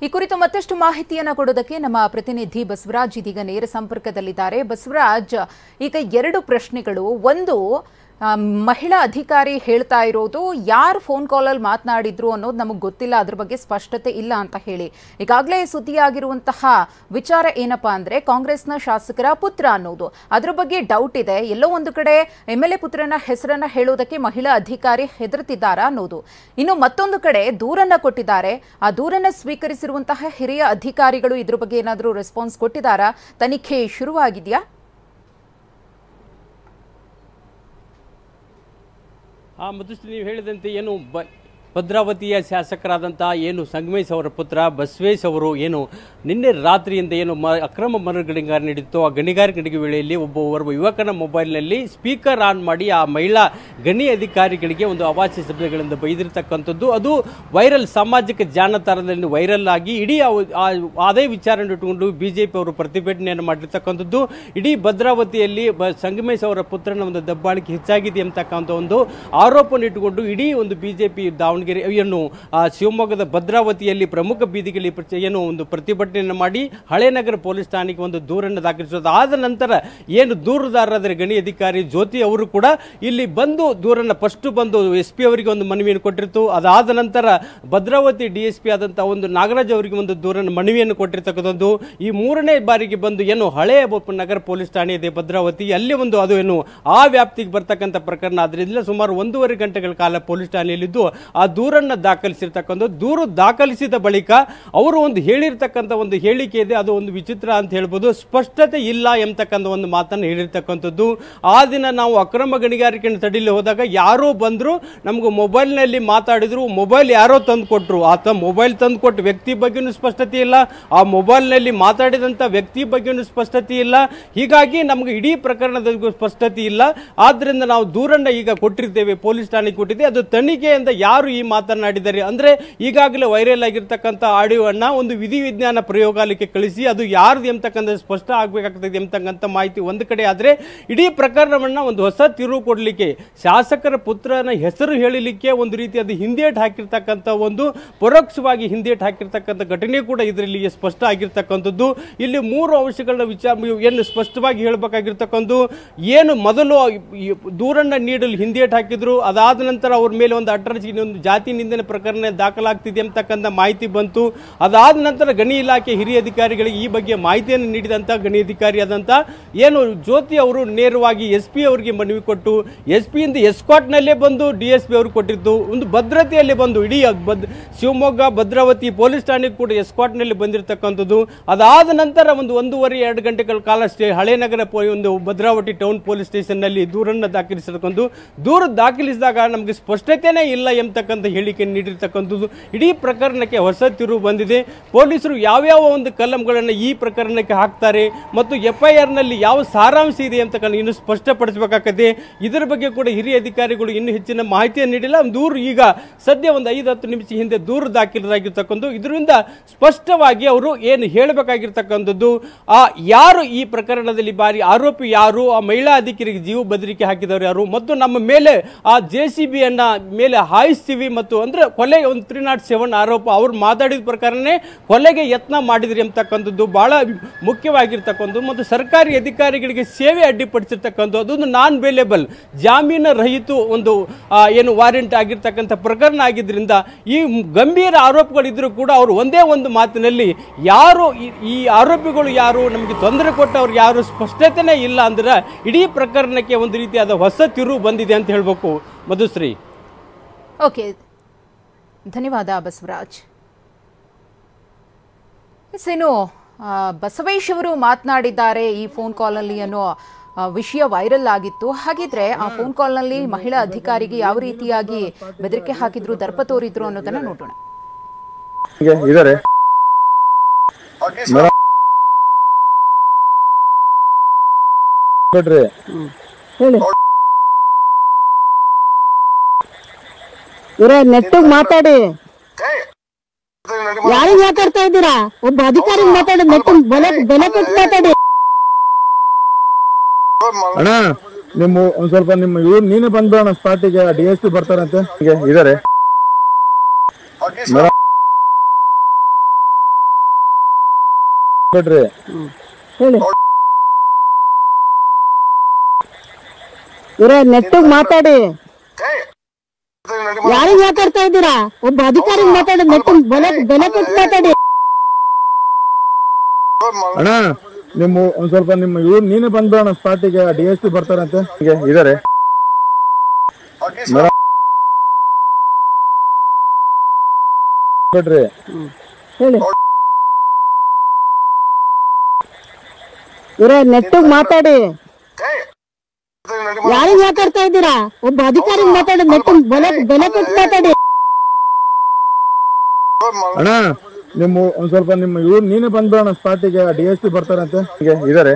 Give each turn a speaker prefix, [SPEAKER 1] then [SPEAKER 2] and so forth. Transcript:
[SPEAKER 1] ಈ ಕುರಿತು ಮತ್ತಷ್ಟು ಮಾಹಿತಿಯನ್ನು ಕೊಡೋದಕ್ಕೆ ನಮ್ಮ ಪ್ರತಿನಿಧಿ ಬಸವರಾಜ್ ಇದೀಗ ನೇರ ಸಂಪರ್ಕದಲ್ಲಿದ್ದಾರೆ. ಬಸವರಾಜ್, ಈಗ ಎರಡು ಪ್ರಶ್ನೆಗಳು. ಒಂದು, ಮಹಿಳಾ ಅಧಿಕಾರಿ ಹೇಳ್ತಾ ಇರೋದು ಯಾರು ಫೋನ್ ಕಾಲಲ್ಲಿ ಮಾತನಾಡಿದ್ರು ಅನ್ನೋದು ನಮಗೆ ಗೊತ್ತಿಲ್ಲ, ಅದ್ರ ಬಗ್ಗೆ ಸ್ಪಷ್ಟತೆ ಇಲ್ಲ ಅಂತ ಹೇಳಿ. ಈಗಾಗಲೇ ಸುದ್ದಿಯಾಗಿರುವಂತಹ ವಿಚಾರ ಏನಪ್ಪಾ ಅಂದ್ರೆ ಕಾಂಗ್ರೆಸ್ನ ಶಾಸಕರ ಪುತ್ರ ಅನ್ನೋದು. ಅದ್ರ ಬಗ್ಗೆ ಡೌಟ್ ಇದೆ. ಎಲ್ಲೋ ಒಂದು ಕಡೆ MLA ಪುತ್ರನ ಹೆಸರನ್ನ ಹೇಳೋದಕ್ಕೆ ಮಹಿಳಾ ಅಧಿಕಾರಿ ಹೆದರ್ತಿದ್ದಾರಾ ಅನ್ನೋದು. ಇನ್ನು ಮತ್ತೊಂದು ಕಡೆ ದೂರನ್ನ ಕೊಟ್ಟಿದ್ದಾರೆ. ಆ ದೂರನ್ನ ಸ್ವೀಕರಿಸಿರುವಂತಹ ಹಿರಿಯ ಅಧಿಕಾರಿಗಳು ಇದ್ರ ಬಗ್ಗೆ ಏನಾದರೂ ರೆಸ್ಪಾನ್ಸ್ ಕೊಟ್ಟಿದ್ದಾರಾ? ತನಿಖೆ ಶುರುವಾಗಿದೆಯಾ?
[SPEAKER 2] ಮಧುಶ್ರೀ, ನೀವು ಹೇಳಿದಂತೆ ಏನು ಭದ್ರಾವತಿಯ ಶಾಸಕರಾದಂಥ ಏನು ಸಂಗಮೇಶ್ ಅವರ ಪುತ್ರ ಬಸವೇಶ್ ಅವರು ಏನು ನಿನ್ನೆ ರಾತ್ರಿಯಿಂದ ಏನು ಅಕ್ರಮ ಮರ ಗಣಿಗಾರ ನಡೀತು, ಆ ಗಣಿಗಾರಿಕೆ ನಡೆಯುವ ವೇಳೆಯಲ್ಲಿ ಓರ್ವ ಯುವಕನ ಮೊಬೈಲ್ನಲ್ಲಿ ಸ್ಪೀಕರ್ ಆನ್ ಮಾಡಿ ಆ ಮಹಿಳಾ ಗಣಿ ಅಧಿಕಾರಿಗಳಿಗೆ ಒಂದು ಅವಾಚ್ಯ ಶಬ್ದಗಳಿಂದ ಬೈದಿರ್ತಕ್ಕಂಥದ್ದು ಅದು ವೈರಲ್, ಸಾಮಾಜಿಕ ಜಾಲತಾಣದಲ್ಲಿ ವೈರಲ್ ಆಗಿ ಇಡೀ ಅದೇ ವಿಚಾರ ಇಟ್ಟುಕೊಂಡು ಬಿಜೆಪಿ ಅವರು ಪ್ರತಿಭಟನೆಯನ್ನು ಮಾಡಿರ್ತಕ್ಕಂಥದ್ದು. ಇಡೀ ಭದ್ರಾವತಿಯಲ್ಲಿ ಸಂಗಮೇಶ್ ಅವರ ಪುತ್ರನ ಒಂದು ದಬ್ಬಾಳಿಕೆ ಹೆಚ್ಚಾಗಿದೆ ಅಂತಕ್ಕಂಥ ಒಂದು ಆರೋಪವನ್ನು ಇಟ್ಟುಕೊಂಡು ಇಡೀ ಒಂದು ಬಿಜೆಪಿ ದಾವಣಗೆರೆ ಏನು ಶಿವಮೊಗ್ಗದ ಭದ್ರಾವತಿಯಲ್ಲಿ ಪ್ರಮುಖ ಬೀದಿಗಳಲ್ಲಿ ಏನು ಒಂದು ಪ್ರತಿಭಟನೆಯನ್ನು ಮಾಡಿ ಹಳೇನಗರ ಪೊಲೀಸ್ ಠಾಣೆಗೆ ಒಂದು ದೂರನ್ನು ದಾಖಲಿಸೋದು. ಆದ ನಂತರ ಏನು ದೂರುದಾರರಾದ ಗಣಿ ಅಧಿಕಾರಿ ಜ್ಯೋತಿ ಅವರು ಕೂಡ ಇಲ್ಲಿ ಬಂದು ದೂರನ್ನು ಫಸ್ಟ್ ಬಂದು SP ಅವರಿಗೆ ಒಂದು ಮನವಿಯನ್ನು ಕೊಟ್ಟಿರ್ತು. ಅದಾದ ನಂತರ ಭದ್ರಾವತಿ DSP ಆದಂಥ ಒಂದು ನಾಗರಾಜ್ ಅವರಿಗೆ ಒಂದು ದೂರನ್ನು ಮನವಿಯನ್ನು ಕೊಟ್ಟಿರ್ತಕ್ಕಂಥದ್ದು. ಈ ಮೂರನೇ ಬಾರಿಗೆ ಬಂದು ಏನು ಹಳೆಯ ನಗರ ಪೊಲೀಸ್ ಠಾಣೆ ಇದೆ ಭದ್ರಾವತಿ, ಅಲ್ಲಿ ಒಂದು ಅದು ಏನು ಆ ವ್ಯಾಪ್ತಿಗೆ ಬರ್ತಕ್ಕಂಥ ಪ್ರಕರಣ. ಅದರಿಂದ ಸುಮಾರು 1.5 ಗಂಟೆಗಳ ಕಾಲ ಪೊಲೀಸ್ ಠಾಣೆಯಲ್ಲಿದ್ದು ಆ ದೂರನ್ನು ದಾಖಲಿಸಿರ್ತಕ್ಕಂಥ ದೂರು ದಾಖಲಿಸಿದ ಬಳಿಕ ಅವರು ಒಂದು ಹೇಳಿರ್ತಕ್ಕಂಥ ಒಂದು ಹೇಳಿಕೆ ಇದೆ, ಅದು ಒಂದು ವಿಚಿತ್ರ ಅಂತ ಹೇಳ್ಬೋದು. ಸ್ಪಷ್ಟತೆ ಇಲ್ಲ ಎಂಬತಕ್ಕಂಥ ಒಂದು ಮಾತನ್ನು ಹೇಳಿರ್ತಕ್ಕಂಥದ್ದು. ಆ ದಿನ ನಾವು ಅಕ್ರಮ ಗಣಿಗಾರಿಕೆಯನ್ನು ತಡೆಯಲು ಹೋದಾಗ ಯಾರೋ ಬಂದ್ರು, ನಮಗೂ ಮೊಬೈಲ್ನಲ್ಲಿ ಮಾತಾಡಿದ್ರು, ಮೊಬೈಲ್ ಯಾರೋ ತಂದು ಕೊಟ್ಟರು. ಆತ ಮೊಬೈಲ್ ತಂದು ಕೊಟ್ಟು ವ್ಯಕ್ತಿ ಬಗ್ಗೆನೂ ಸ್ಪಷ್ಟತೆ ಇಲ್ಲ, ಆ ಮೊಬೈಲ್ನಲ್ಲಿ ಮಾತಾಡಿದಂಥ ವ್ಯಕ್ತಿ ಬಗ್ಗೆನೂ ಸ್ಪಷ್ಟತೆ ಇಲ್ಲ. ಹೀಗಾಗಿ ನಮ್ಗೆ ಇಡೀ ಪ್ರಕರಣದ ಸ್ಪಷ್ಟತೆ ಇಲ್ಲ. ಆದ್ರಿಂದ ನಾವು ದೂರನ್ನ ಈಗ ಕೊಟ್ಟಿರ್ತೇವೆ, ಪೊಲೀಸ್ ಠಾಣೆಗೆ ಕೊಟ್ಟಿದ್ದೆ. ಅದು ತನಿಖೆಯಿಂದ ಯಾರು ಈ ಮಾತನಾಡಿದ್ದಾರೆ ಅಂದ್ರೆ ಈಗಾಗಲೇ ವೈರಲ್ ಆಗಿರ್ತಕ್ಕಂಥ ಆಡಿಯೋವನ್ನ ಒಂದು ವಿಧಿವಿಜ್ಞಾನ ಪ್ರಯೋಗಾಲಯಕ್ಕೆ ಕಳಿಸಿ ಅದು ಯಾರ್ದು ಎಂಬತಕ್ಕಂಥ ಸ್ಪಷ್ಟ ಆಗಬೇಕಾಗ್ತದೆ ಎಂಬತಕ್ಕಂಥ ಮಾಹಿತಿ ಒಂದು ಕಡೆ ಆದ್ರೆ, ಇಡೀ ಪ್ರಕರಣವನ್ನ ಒಂದು ಹೊಸ ತಿರುವು ಕೊಡಲಿಕ್ಕೆ ಶಾಸಕರ ಪುತ್ರನ ಹೆಸರು ಹೇಳಲಿಕ್ಕೆ ಒಂದು ರೀತಿ ಅದು ಹಿಂದೇಟ್ ಹಾಕಿರ್ತಕ್ಕಂಥ ಒಂದು ಪರೋಕ್ಷವಾಗಿ ಹಿಂದೇಟ್ ಹಾಕಿರ್ತಕ್ಕಂಥ ಘಟನೆ ಕೂಡ ಇದರಲ್ಲಿ ಸ್ಪಷ್ಟ ಆಗಿರ್ತಕ್ಕಂಥದ್ದು. ಇಲ್ಲಿ 3 ಅಂಶಗಳನ್ನ ಏನು ಸ್ಪಷ್ಟವಾಗಿ ಹೇಳಬೇಕಾಗಿರ್ತಕ್ಕಂಥದ್ದು. ಏನು ಮೊದಲು ದೂರನ್ನ ನೀಡಲು ಹಿಂದೇಟ್ ಹಾಕಿದ್ರು, ಅದಾದ ನಂತರ ಅವ್ರ ಮೇಲೆ ಒಂದು ಒಂದು ಜಾತಿ ನಿಂದನೆ ಪ್ರಕರಣ ದಾಖಲಾಗ್ತಿದೆ ಅಂತಕ್ಕಂಥ ಮಾಹಿತಿ ಬಂತು. ಅದಾದ ನಂತರ ಗಣಿ ಇಲಾಖೆ ಹಿರಿಯ ಅಧಿಕಾರಿಗಳಿಗೆ ಈ ಬಗ್ಗೆ ಮಾಹಿತಿಯನ್ನು ನೀಡಿದಂತ ಗಣಿ ಅಧಿಕಾರಿ ಆದಂತ ಏನು ಜ್ಯೋತಿ ಅವರು ನೇರವಾಗಿ SP ಅವರಿಗೆ ಮನವಿ ಕೊಟ್ಟು SP ಇಂದ ಎಸ್ಕಾಟ್ ನಲ್ಲೇ ಬಂದು DSP ಅವರು ಕೊಟ್ಟಿದ್ದು, ಒಂದು ಭದ್ರತೆಯಲ್ಲಿ ಬಂದು ಇಡೀ ಶಿವಮೊಗ್ಗ ಭದ್ರಾವತಿ ಪೊಲೀಸ್ ಠಾಣೆಗೆ ಕೂಡ ಎಸ್ಕಾಟ್ ನಲ್ಲಿ ಬಂದಿರತಕ್ಕಂಥದ್ದು. ಅದಾದ ನಂತರ ಒಂದು 1.5-2 ಗಂಟೆಗಳ ಕಾಲ ಹಳೇನಗರ ಒಂದು ಭದ್ರಾವತಿ ಟೌನ್ ಪೊಲೀಸ್ ಸ್ಟೇಷನ್ ನಲ್ಲಿ ದೂರನ್ನು ದಾಖಲಿಸಿರ್ತಕ್ಕಂಥ ದೂರ ದಾಖಲಿಸಿದಾಗ ನಮಗೆ ಸ್ಪಷ್ಟತೆನೇ ಇಲ್ಲ ಎಂಬತಕ್ಕಂಥ ಹೇಳಿಕೆ ನೀಡಿರ್ತಕ್ಕಂಥದ್ದು. ಇಡೀ ಪ್ರಕರಣಕ್ಕೆ ಹೊಸ ತಿರುವು ಬಂದಿದೆ. ಪೊಲೀಸರು ಯಾವ್ಯಾವ ಒಂದು ಕಲಂಗಳನ್ನು ಈ ಪ್ರಕರಣಕ್ಕೆ ಹಾಕ್ತಾರೆ ಮತ್ತು FIR ನಲ್ಲಿ ಯಾವ ಸಾರಾಂಶ ಇದೆ ಅಂತಕ್ಕಂಥ ಇನ್ನು ಸ್ಪಷ್ಟಪಡಿಸಬೇಕಾಗಿದೆ. ಇದರ ಬಗ್ಗೆ ಕೂಡ ಹಿರಿಯ ಅಧಿಕಾರಿಗಳು ಇನ್ನೂ ಹೆಚ್ಚಿನ ಮಾಹಿತಿಯನ್ನು ನೀಡಿಲ್ಲ. ದೂರು ಈಗ ಸದ್ಯ ಒಂದು 5-10 ನಿಮಿಷ ಹಿಂದೆ ದೂರು ದಾಖಲಾಗಿರ್ತಕ್ಕಂಥ ಇದರಿಂದ ಸ್ಪಷ್ಟವಾಗಿ ಅವರು ಏನು ಹೇಳಬೇಕಾಗಿರ್ತಕ್ಕಂಥದ್ದು, ಯಾರು ಈ ಪ್ರಕರಣದಲ್ಲಿ ಬಾರಿ ಆರೋಪಿ ಯಾರು, ಆ ಮಹಿಳಾ ಅಧಿಕಾರಿಗೆ ಜೀವ ಬೆದರಿಕೆ ಹಾಕಿದವರು ಯಾರು, ಮತ್ತು ನಮ್ಮ ಮೇಲೆ ಆ JCB ಅನ್ನ ಮೇಲೆ ಹಾಯಿಸ್ತೀವಿ ಮತ್ತು ಅಂದ್ರೆ ಕೊಲೆಗೆ ಒಂದು 307 ಆರೋಪ ಅವ್ರು ಮಾತಾಡಿದ ಪ್ರಕಾರನೇ ಕೊಲೆಗೆ ಯತ್ನ ಮಾಡಿದ್ರಿ ಅಂತಕ್ಕಂಥದ್ದು ಬಹಳ ಮುಖ್ಯವಾಗಿರ್ತಕ್ಕಂಥದ್ದು. ಮತ್ತು ಸರ್ಕಾರಿ ಅಧಿಕಾರಿಗಳಿಗೆ ಸೇವೆ ಅಡ್ಡಿಪಡಿಸಿರ್ತಕ್ಕಂಥದ್ದು ಅದೊಂದು ನಾನ್ ಬೇಲೇಬಲ್ ಜಾಮೀನು ರಹಿತ ಒಂದು ಏನು ವಾರೆಂಟ್ ಆಗಿರ್ತಕ್ಕಂಥ ಪ್ರಕರಣ ಆಗಿದ್ರಿಂದ ಈ ಗಂಭೀರ ಆರೋಪಗಳಿದ್ರು ಕೂಡ ಅವರು ಒಂದೇ ಒಂದು ಮಾತಿನಲ್ಲಿ ಯಾರು ಈ ಆರೋಪಿಗಳು ಯಾರು, ನಮಗೆ ತೊಂದರೆ ಕೊಟ್ಟವ್ರು ಯಾರು ಸ್ಪಷ್ಟತೆನೇ ಇಲ್ಲ ಅಂದ್ರೆ ಇಡೀ ಪ್ರಕರಣಕ್ಕೆ ಒಂದು ರೀತಿಯಾದ ಹೊಸ ತಿರುವು ಬಂದಿದೆ ಅಂತ ಹೇಳ್ಬೇಕು ಮಧುಶ್ರೀ.
[SPEAKER 1] ಓಕೆ, ಧನ್ಯವಾದ ಬಸವರಾಜ್. ಏನು ಬಸವೇಶ್ ಅವರು ಮಾತನಾಡಿದ್ದಾರೆ ಈ ಫೋನ್ ಕಾಲ್ನಲ್ಲಿ ಅನ್ನೋ ವಿಷಯ ವೈರಲ್ ಆಗಿತ್ತು. ಹಾಗಿದ್ರೆ ಆ ಫೋನ್ ಕಾಲ್ನಲ್ಲಿ ಮಹಿಳಾ ಅಧಿಕಾರಿಗೆ ಯಾವ ರೀತಿಯಾಗಿ ಬೆದರಿಕೆ ಹಾಕಿದ್ರು, ದರ್ಪ ತೋರಿದ್ರು ಅನ್ನೋದನ್ನ ನೋಡೋಣ.
[SPEAKER 3] ನೆಟ್ಟಿಗೆ ಮಾತಾಡಿ, ಯಾರಿಗೆ ಮಾತಾಡ್ತಾ ಇದ್ದೀರಾ? ಒಬ್ಬ ಅಧಿಕಾರಿ ಮಾತಾಡಿ, ನೆಟ್ಟಿಗೆ ಬೆಲೆ ಕೊಟ್ಟು ಮಾತಾಡಿ.
[SPEAKER 4] ಅಣ್ಣ ನಿಮ್ಮ ಒಂದ್ ಸ್ವಲ್ಪ ನಿಮ್ಮ ಇವ್ರು ನೀನೇ ಬಂದ್ಬಿಡೋಣ ಸ್ಪಾಟಿಗೆ, DSP ಬರ್ತಾರಂತೆ ಇದಾರೆ. ಬಿಡ್ರಿ.
[SPEAKER 3] ಹೇಳಿ ಇವ್ರ ನೆಟ್ಟಿಗೆ ಮಾತಾಡಿ. ಯಾರಿಗೆ ಮಾತಾಡ್ತಾ ಇದ್ದೀರಾ? ಒಬ್ಬ ಅಧಿಕಾರಿ ಮಾತಾಡಿ, ನೆಟ್ಟಿಗೆ ಬೆಲೆ ಕೊಟ್ಟು ಮಾತಾಡಿ.
[SPEAKER 4] ಅಣ್ಣ ನಿಮ್ಮ ಒಂದ್ ಸ್ವಲ್ಪ ನಿಮ್ಮ ಇವ್ರು ನೀನೇ ಬಂದ್ಬಿಡೋಣ ಸ್ಪಾಟಿಗೆ. DSP ಬರ್ತಾರಂತೆ ಇದಾರೆ. ಬಿಡ್ರಿ.
[SPEAKER 3] ಹೇಳಿ ಇವ್ರ ನೆಟ್ಟಿಗೆ ಮಾತಾಡಿ. ಯಾರಿಗೆ ಮಾತಾಡ್ತಾ ಇದ್ದೀರಾ? ಒಬ್ಬ ಅಧಿಕಾರಿ ಮಾತಾಡಿ, ನೆಟ್ಟಿಗೆ ಬೆಲೆ ಕೊಟ್ಟು ಮಾತಾಡಿ.
[SPEAKER 4] ಅಣ್ಣ ನಿಮ್ಮ ಒಂದ್ ಸ್ವಲ್ಪ ನಿಮ್ಮ ಇವ್ರು ನೀನೇ ಬಂದ್ಬಿಡೋಣ ಸ್ಪಾಟಿಗೆ. DSP ಬರ್ತಾರಂತೆ ಇದಾರೆ.